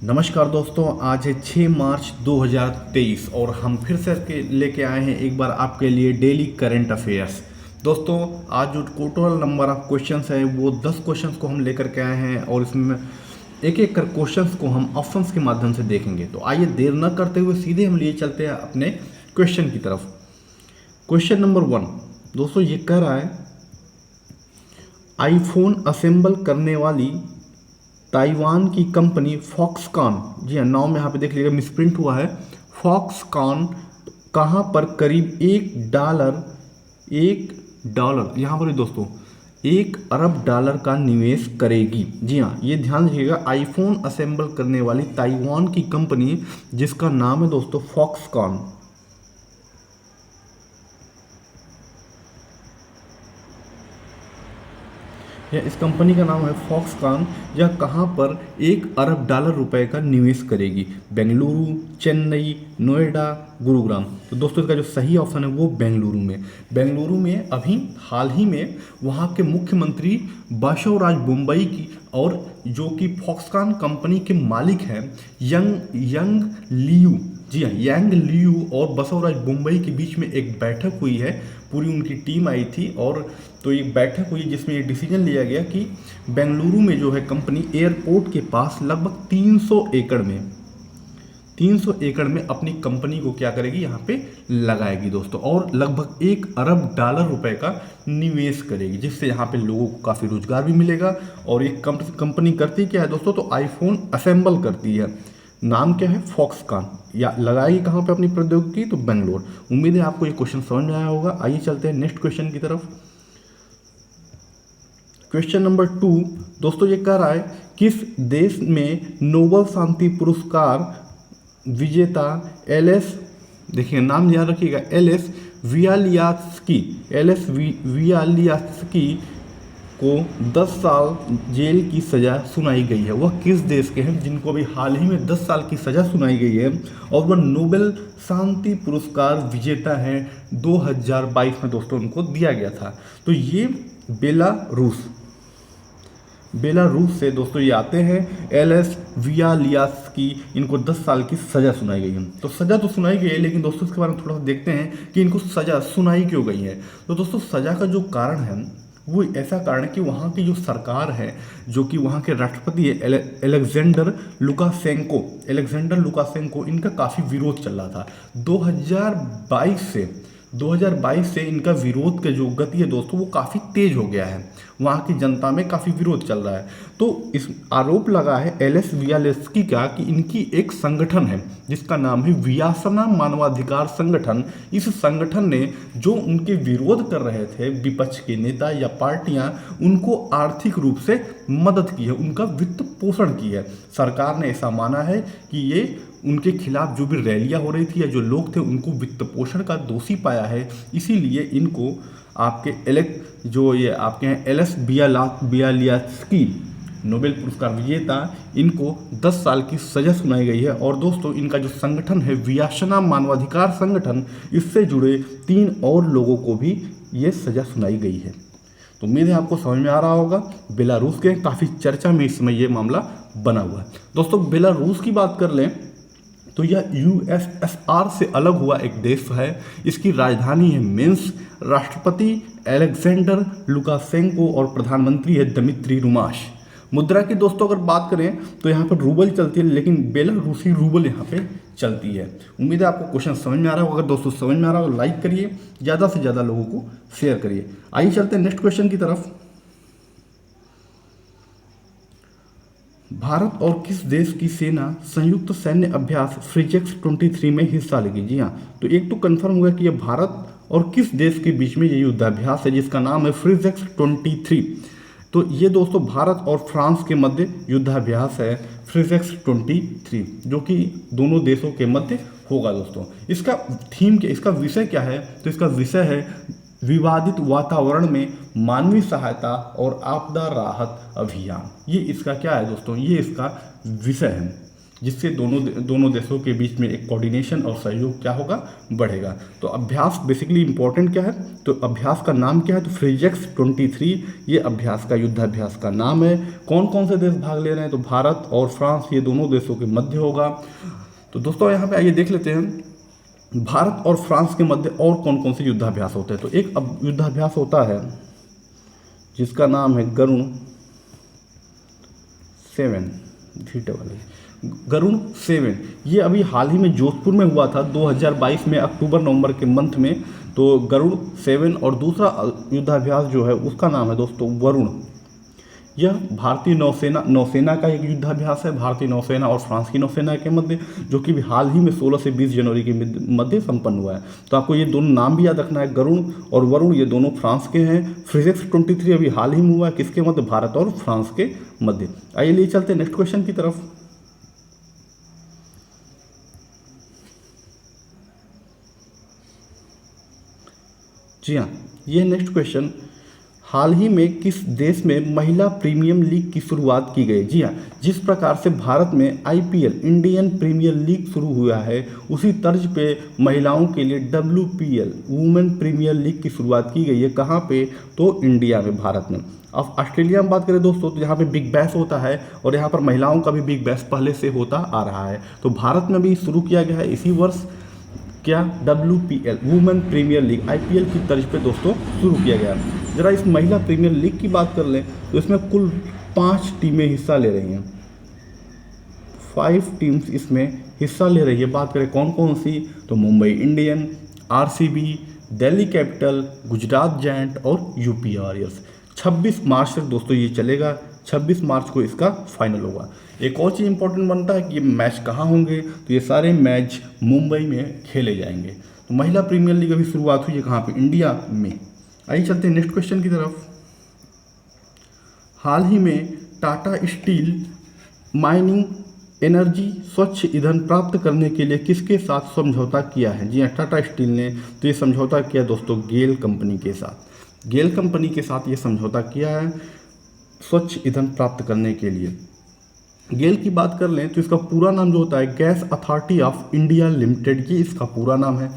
नमस्कार दोस्तों, आज है 6 मार्च 2023 और हम फिर से लेके आए हैं एक बार आपके लिए डेली करंट अफेयर्स। दोस्तों, आज जो टोटल नंबर ऑफ क्वेश्चंस है वो 10 क्वेश्चंस को हम लेकर के आए हैं और इसमें एक एक कर क्वेश्चंस को हम ऑप्शंस के माध्यम से देखेंगे। तो आइए देर न करते हुए सीधे हम लिए चलते हैं अपने क्वेश्चन की तरफ। क्वेश्चन नंबर 1 दोस्तों ये कह रहा है, आईफोन असेंबल करने वाली ताइवान की कंपनी फॉक्सकॉन, जी हाँ नाम यहाँ पे देख लीजिएगा मिसप्रिंट हुआ है, फॉक्सकॉन कहाँ पर करीब $1 यहाँ पर दोस्तों $1 अरब का निवेश करेगी। जी हाँ, ये ध्यान रखिएगा, आईफोन असेंबल करने वाली ताइवान की कंपनी जिसका नाम है दोस्तों फॉक्सकॉन। या इस कंपनी का नाम है फॉक्सकॉन। यह कहाँ पर $1 अरब का निवेश करेगी? बेंगलुरु, चेन्नई, नोएडा, गुरुग्राम। तो दोस्तों इसका जो सही ऑप्शन है वो बेंगलुरु में। बेंगलुरु में अभी हाल ही में वहाँ के मुख्यमंत्री बसवराज बोम्मई की और जो कि फॉक्सकॉन कंपनी के मालिक हैं यंग लियू, जी हाँ यांग लियू और बसवराज बोम्मई के बीच में एक बैठक हुई है। पूरी उनकी टीम आई थी और तो एक बैठक हुई जिसमें ये डिसीजन लिया गया कि बेंगलुरु में जो है कंपनी एयरपोर्ट के पास लगभग 300 एकड़ में अपनी कंपनी को क्या करेगी, यहाँ पे लगाएगी दोस्तों, और लगभग $1 अरब का निवेश करेगी, जिससे यहाँ पे लोगों को काफ़ी रोजगार भी मिलेगा। और एक कंपनी करती क्या है दोस्तों, तो आईफोन असेंबल करती है। नाम क्या है? फॉक्सकॉन। या लगाएगी कहाँ पे अपनी प्रौद्योगिकी? तो बेंगलोर। उम्मीद है आपको ये क्वेश्चन समझ में आया होगा। आइए चलते हैं नेक्स्ट क्वेश्चन की तरफ। क्वेश्चन नंबर 2 दोस्तों ये कह रहा है, किस देश में नोबेल शांति पुरस्कार विजेता एलएस, देखिए नाम याद रखिएगा, एलएस वियालियास्की को 10 साल जेल की सज़ा सुनाई गई है। वह किस देश के हैं जिनको अभी हाल ही में 10 साल की सज़ा सुनाई गई है और वह नोबेल शांति पुरस्कार विजेता हैं? 2022 में दोस्तों उनको दिया गया था। तो ये बेलारूस से दोस्तों ये आते हैं, एलएस वियालियास्की, इनको 10 साल की सज़ा सुनाई गई है। तो सज़ा तो सुनाई गई है, लेकिन दोस्तों इसके बारे में थोड़ा सा देखते हैं कि इनको सज़ा सुनाई क्यों गई है। तो दोस्तों सज़ा का जो कारण है वो ऐसा कारण है कि वहाँ की जो सरकार है, जो कि वहाँ के राष्ट्रपति है एलेक्जेंडर लुकाशेंको, इनका काफ़ी विरोध चल रहा था 2022 से इनका विरोध का जो गति है दोस्तों वो काफ़ी तेज हो गया है। वहाँ की जनता में काफ़ी विरोध चल रहा है। तो इस आरोप लगा है एलएस वियालेस्की का कि इनकी एक संगठन है जिसका नाम है वियासना मानवाधिकार संगठन। इस संगठन ने जो उनके विरोध कर रहे थे विपक्ष के नेता या पार्टियां, उनको आर्थिक रूप से मदद की है, उनका वित्त पोषण की है। सरकार ने ऐसा माना है कि ये उनके खिलाफ जो भी रैलियां हो रही थी या जो लोग थे उनको वित्त पोषण का दोषी पाया है। इसीलिए इनको आपके आपके हैं एलएस वियालियास्की, नोबेल पुरस्कार विजेता, इनको 10 साल की सज़ा सुनाई गई है। और दोस्तों इनका जो संगठन है वियासना मानवाधिकार संगठन, इससे जुड़े 3 और लोगों को भी ये सज़ा सुनाई गई है। तो उम्मीद है आपको समझ में आ रहा होगा। बेलारूस के काफ़ी चर्चा में इस समय ये मामला बना हुआ है। दोस्तों बेलारूस की बात कर लें तो यह यूएसएसआर से अलग हुआ एक देश है। इसकी राजधानी है मिन्स्क। राष्ट्रपति एलेक्जेंडर लुकाशेंको और प्रधानमंत्री है दमित्री रुमाश। मुद्रा की दोस्तों अगर बात करें तो यहाँ पर रूबल चलती है, लेकिन बेलारूसी रूबल यहाँ पे चलती है। उम्मीद है आपको क्वेश्चन समझ में आ रहा होगा। अगर दोस्तों समझ में आ रहा हो लाइक करिए, ज़्यादा से ज़्यादा लोगों को शेयर करिए। आइए चलते हैं नेक्स्ट क्वेश्चन की तरफ। भारत और किस देश की सेना संयुक्त सैन्य अभ्यास फ्रीजेक्स 23 में हिस्सा लेगी? जी हाँ, तो एक तो कंफर्म हुआ कि यह भारत और किस देश के बीच में ये युद्धाभ्यास है जिसका नाम है फ्रीजेक्स 23। तो ये दोस्तों भारत और फ्रांस के मध्य युद्धाभ्यास है फ्रीजेक्स 23, जो कि दोनों देशों के मध्य होगा दोस्तों। इसका थीम क्या, इसका विषय क्या है? तो इसका विषय है विवादित वातावरण में मानवीय सहायता और आपदा राहत अभियान। ये इसका क्या है दोस्तों, ये इसका विषय है। जिससे दोनों देशों के बीच में एक कोऑर्डिनेशन और सहयोग क्या होगा, बढ़ेगा। तो अभ्यास बेसिकली इंपॉर्टेंट क्या है, तो अभ्यास का नाम क्या है, तो फ्रिजेक्स 23 ये अभ्यास का युद्धाभ्यास का नाम है। कौन कौन से देश भाग ले रहे हैं, तो भारत और फ्रांस ये दोनों देशों के मध्य होगा। तो दोस्तों यहाँ पे आइए देख लेते हैं भारत और फ्रांस के मध्य और कौन कौन से युद्धाभ्यास होते हैं। तो एक युद्धाभ्यास होता है जिसका नाम है गरुण 7 ये अभी हाल ही में जोधपुर में हुआ था 2022 में अक्टूबर नवंबर के मंथ में। तो गरुड़ 7 और दूसरा युद्धाभ्यास जो है उसका नाम है दोस्तों वरुण। यह भारतीय नौसेना का एक युद्धाभ्यास है, भारतीय नौसेना और फ्रांस की नौसेना के मध्य, जो कि हाल ही में 16 से 20 जनवरी के मध्य संपन्न हुआ है। तो आपको ये दोनों नाम भी याद रखना है, गरुण और वरुण ये दोनों फ्रांस के हैं। फ्रिजेक्स 23 अभी हाल ही में हुआ है, किसके मध्य, भारत और फ्रांस के मध्य। आइए लिए चलते हैं नेक्स्ट क्वेश्चन की तरफ। जी हाँ, ये नेक्स्ट क्वेश्चन, हाल ही में किस देश में महिला प्रीमियम लीग की शुरुआत की गई। जी हाँ, जिस प्रकार से भारत में आईपीएल इंडियन प्रीमियर लीग शुरू हुआ है, उसी तर्ज पे महिलाओं के लिए डब्ल्यूपीएल वुमेन प्रीमियर लीग की शुरुआत की गई है। कहाँ पे, तो इंडिया में, भारत में। अब ऑस्ट्रेलिया में बात करें दोस्तों, तो यहाँ पे बिग बैश होता है और यहाँ पर महिलाओं का भी बिग बैश पहले से होता आ रहा है। तो भारत में भी शुरू किया गया है इसी वर्ष, क्या, WPL women premiere league IPL की तर्ज पे दोस्तों शुरू किया गया। जरा इस महिला प्रीमियर लीग की बात कर लें तो इसमें कुल 5 टीमें हिस्सा ले रही हैं, 5 टीम्स इसमें हिस्सा ले रही है। बात करें कौन कौन सी, तो Mumbai Indian, RCB, Delhi capital, Gujarat giant और यूपी वॉरियर्स। 26 मार्च तक दोस्तों ये चलेगा, 26 मार्च को इसका फाइनल होगा। एक और चीज़ इंपॉर्टेंट बनता है कि ये मैच कहाँ होंगे, तो ये सारे मैच मुंबई में खेले जाएंगे। तो महिला प्रीमियर लीग अभी शुरुआत हुई है कहाँ पे, इंडिया में। आइए चलते हैं नेक्स्ट क्वेश्चन की तरफ। हाल ही में टाटा स्टील माइनिंग एनर्जी स्वच्छ ईंधन प्राप्त करने के लिए किसके साथ समझौता किया है। जी हाँ, टाटा स्टील ने तो ये समझौता किया दोस्तों गेल कंपनी के साथ। गेल कंपनी के साथ ये समझौता किया है स्वच्छ ईंधन प्राप्त करने के लिए। गेल की बात कर लें तो इसका पूरा नाम जो होता है gas authority of India limited, ये इसका पूरा नाम है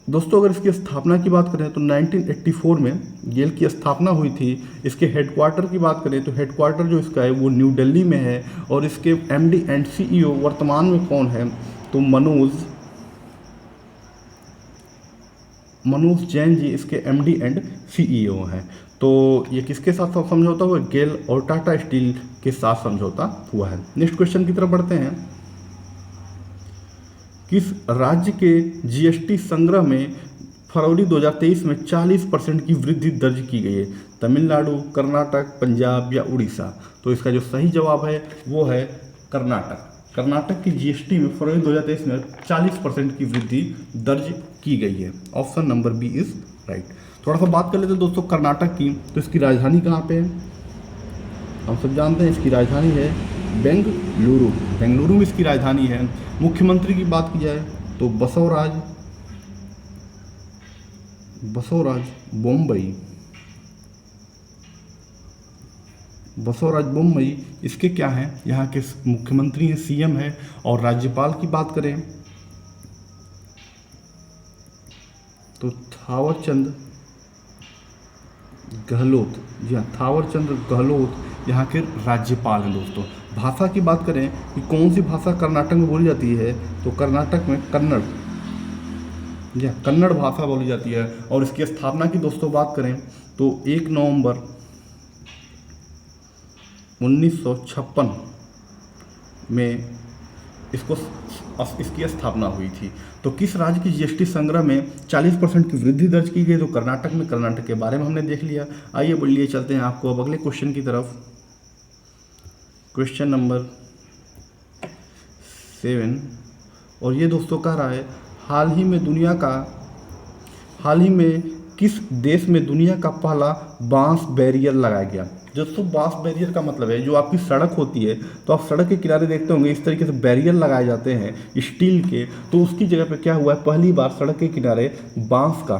दोस्तों। अगर इसकी स्थापना की बात करें तो 1984 में गेल की स्थापना हुई थी। इसके हेडक्वार्टर की बात करें तो हेडक्वार्टर जो इसका है वो न्यू दिल्ली में है और इसके MD एंड CEO वर्तमान में कौन है, तो मनोज जैन जी इसके MD एंड CEO हैं। तो ये किसके साथ समझौता हुआ, गेल और टाटा स्टील के साथ समझौता हुआ है। नेक्स्ट क्वेश्चन की तरफ बढ़ते हैं। किस राज्य के GST संग्रह में फरवरी 2023 में 40% की वृद्धि दर्ज की गई है। तमिलनाडु, कर्नाटक, पंजाब या उड़ीसा। तो इसका जो सही जवाब है वो है कर्नाटक। कर्नाटक की GST में फरवरी 2023 में 40% की वृद्धि दर्ज की गई है। Option number B is right. थोड़ा सा बात कर लेते हैं दोस्तों कर्नाटक की, तो इसकी राजधानी कहाँ पे है, हम सब जानते हैं इसकी राजधानी है बेंगलुरु। बेंगलुरु में इसकी राजधानी है। मुख्यमंत्री की बात की जाए तो बसवराज बोम्मई इसके क्या हैं, यहाँ के मुख्यमंत्री हैं, CM है। और राज्यपाल की बात करें तो थावरचंद गहलोत। जी हाँ, थावरचंद गहलोत यहाँ के राज्यपाल हैं दोस्तों। भाषा की बात करें कि कौन सी भाषा कर्नाटक में बोली जाती है, तो कर्नाटक में कन्नड़, जी हाँ, कन्नड़ भाषा बोली जाती है। और इसकी स्थापना की दोस्तों बात करें तो 1 नवंबर 1956 में इसकी स्थापना हुई थी। तो किस राज्य की GST संग्रह में 40% की वृद्धि दर्ज की गई, तो कर्नाटक में। कर्नाटक के बारे में हमने देख लिया। आइए बोलिए चलते हैं आपको अब अगले क्वेश्चन की तरफ। क्वेश्चन नंबर 7 और ये दोस्तों कह रहा है हाल ही में किस देश में दुनिया का पहला बांस बैरियर लगाया गया। दोस्तों बांस बैरियर का मतलब है जो आपकी सड़क होती है, तो आप सड़क के किनारे देखते होंगे इस तरीके से बैरियर लगाए जाते हैं स्टील के। तो उसकी जगह पे क्या हुआ है, पहली बार सड़क के किनारे बांस का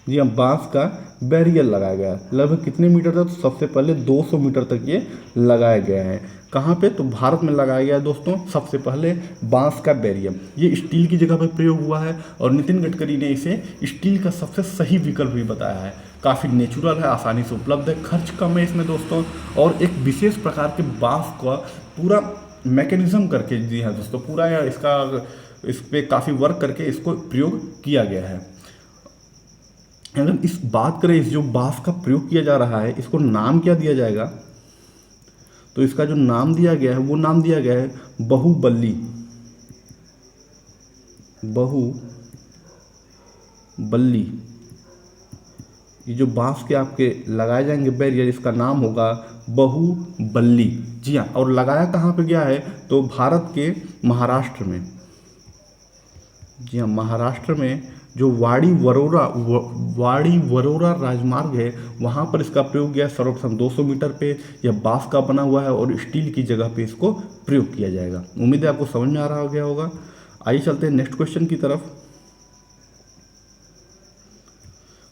जी हाँ, बांस का बैरियर लगाया गया है। लगभग कितने मीटर तक? तो सबसे पहले 200 मीटर तक ये लगाया गया है। कहाँ पे? तो भारत में लगाया गया है दोस्तों सबसे पहले बांस का बैरियर। ये स्टील की जगह पर प्रयोग हुआ है और नितिन गडकरी ने इसे स्टील का सबसे सही विकल्प भी बताया है। काफ़ी नेचुरल है, आसानी से उपलब्ध है, खर्च कम है इसमें दोस्तों, और एक विशेष प्रकार के बांस का पूरा मैकेनिज्म करके, जी हाँ दोस्तों, पूरा इसका इस पर काफ़ी वर्क करके इसको प्रयोग किया गया है। अगर इस बात करें, इस जो बांस का प्रयोग किया जा रहा है, इसको नाम क्या दिया जाएगा? तो इसका जो नाम दिया गया है वो नाम दिया गया है बहुबल्ली। बहुबल्ली। ये जो बांस के आपके लगाए जाएंगे बैरियर, इसका नाम होगा बहुबल्ली। जी हाँ, और लगाया कहाँ पे गया है? तो भारत के महाराष्ट्र में। जी हाँ, महाराष्ट्र में जो वाड़ी वरोरा राजमार्ग है, वहाँ पर इसका प्रयोग किया है। सर्वप्रथम 200 मीटर पे यह बांस का बना हुआ है और स्टील की जगह पे इसको प्रयोग किया जाएगा। उम्मीद है आपको समझ में आ रहा हो गया होगा। आइए चलते हैं नेक्स्ट क्वेश्चन की तरफ।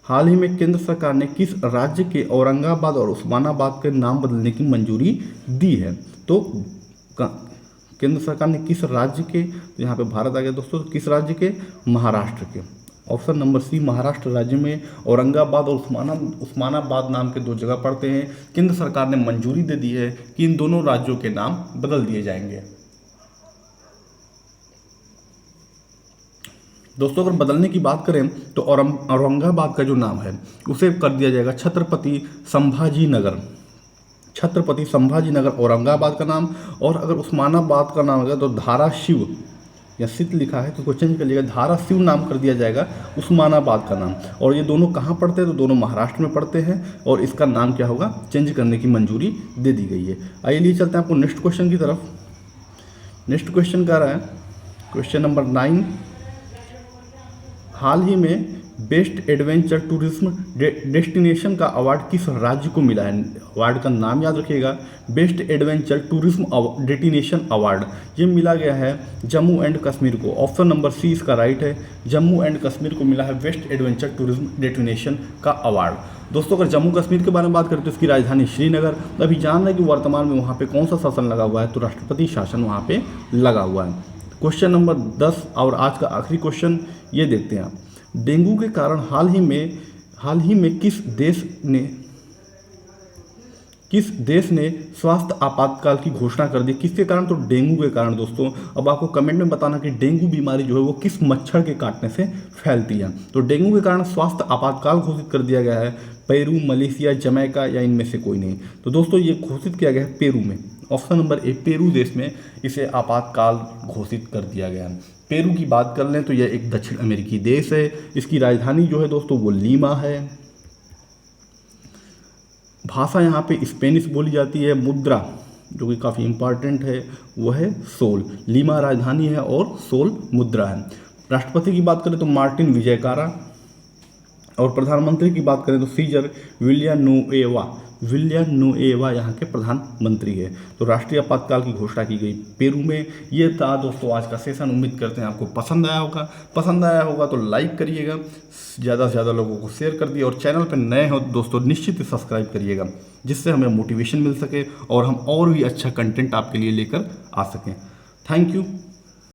हाल ही में केंद्र सरकार ने किस राज्य के औरंगाबाद और उस्मानाबाद के नाम बदलने की मंजूरी दी है? तो केंद्र सरकार ने किस राज्य के, तो यहाँ पे भारत आ गया दोस्तों, किस राज्य के? महाराष्ट्र के। ऑप्शन नंबर सी, महाराष्ट्र राज्य में औरंगाबाद और उस्मानाबाद नाम के दो जगह पड़ते हैं। केंद्र सरकार ने मंजूरी दे दी है कि इन दोनों राज्यों के नाम बदल दिए जाएंगे। दोस्तों अगर बदलने की बात करें तो औरंगाबाद का जो नाम है उसे कर दिया जाएगा छत्रपति संभाजी नगर। छत्रपति संभाजी नगर औरंगाबाद का नाम। और अगर उस्मानाबाद का नाम होगा तो धाराशिव, या सित लिखा है तो उसको चेंज कर लिएगा, धाराशिव नाम कर दिया जाएगा उस्मानाबाद का नाम। और ये दोनों कहाँ पड़ते हैं? तो दोनों महाराष्ट्र में पड़ते हैं और इसका नाम क्या होगा? चेंज करने की मंजूरी दे दी गई है। आइए लिए चलते हैं आपको नेक्स्ट क्वेश्चन की तरफ। नेक्स्ट क्वेश्चन कह रहा है, क्वेश्चन नंबर 9, हाल ही में बेस्ट एडवेंचर टूरिज्म डेस्टिनेशन का अवार्ड किस राज्य को मिला है? अवार्ड का नाम याद रखिएगा, best adventure tourism destination award. ये मिला गया है जम्मू एंड कश्मीर को। ऑप्शन नंबर सी इसका राइट है, जम्मू एंड कश्मीर को मिला है बेस्ट एडवेंचर टूरिज्म डेस्टिनेशन का अवार्ड। दोस्तों अगर जम्मू कश्मीर के बारे में बात करें तो इसकी राजधानी श्रीनगर। अभी जान रहे हैं कि वर्तमान में वहाँ पे कौन सा शासन लगा हुआ है? तो राष्ट्रपति शासन वहाँ पे लगा हुआ है। क्वेश्चन नंबर 10 और आज का आखिरी क्वेश्चन ये देखते हैं आप। डेंगू के कारण हाल ही में किस देश ने स्वास्थ्य आपातकाल की घोषणा कर दी? किसके कारण? तो डेंगू के कारण। दोस्तों अब आपको कमेंट में बताना कि डेंगू बीमारी जो है वो किस मच्छर के काटने से फैलती है। तो डेंगू के कारण स्वास्थ्य आपातकाल घोषित कर दिया गया है पेरू, मलेशिया, जमैका या इनमें से कोई नहीं। तो दोस्तों ये घोषित किया गया है पेरू में। ऑप्शन नंबर ए, पेरू देश में इसे आपातकाल घोषित कर दिया गया है। पेरू की बात कर लें तो यह एक दक्षिण अमेरिकी देश है। इसकी राजधानी जो है दोस्तों वो लीमा है। भाषा यहाँ पे स्पेनिश बोली जाती है। मुद्रा जो कि काफ़ी इंपॉर्टेंट है वो है सोल। लीमा राजधानी है और सोल मुद्रा है। राष्ट्रपति की बात करें तो मार्टिन विजयकारा, और प्रधानमंत्री की बात करें तो सीजर विलियानुएवा यहाँ के प्रधानमंत्री है। तो राष्ट्रीय आपातकाल की घोषणा की गई पेरू में। ये था दोस्तों आज का सेशन। उम्मीद करते हैं आपको पसंद आया होगा। पसंद आया होगा तो लाइक करिएगा, ज़्यादा से ज़्यादा लोगों को शेयर कर दिए, और चैनल पर नए हो दोस्तों निश्चित ही सब्सक्राइब करिएगा, जिससे हमें मोटिवेशन मिल सके और हम और भी अच्छा कंटेंट आपके लिए लेकर आ सकें। Thank you.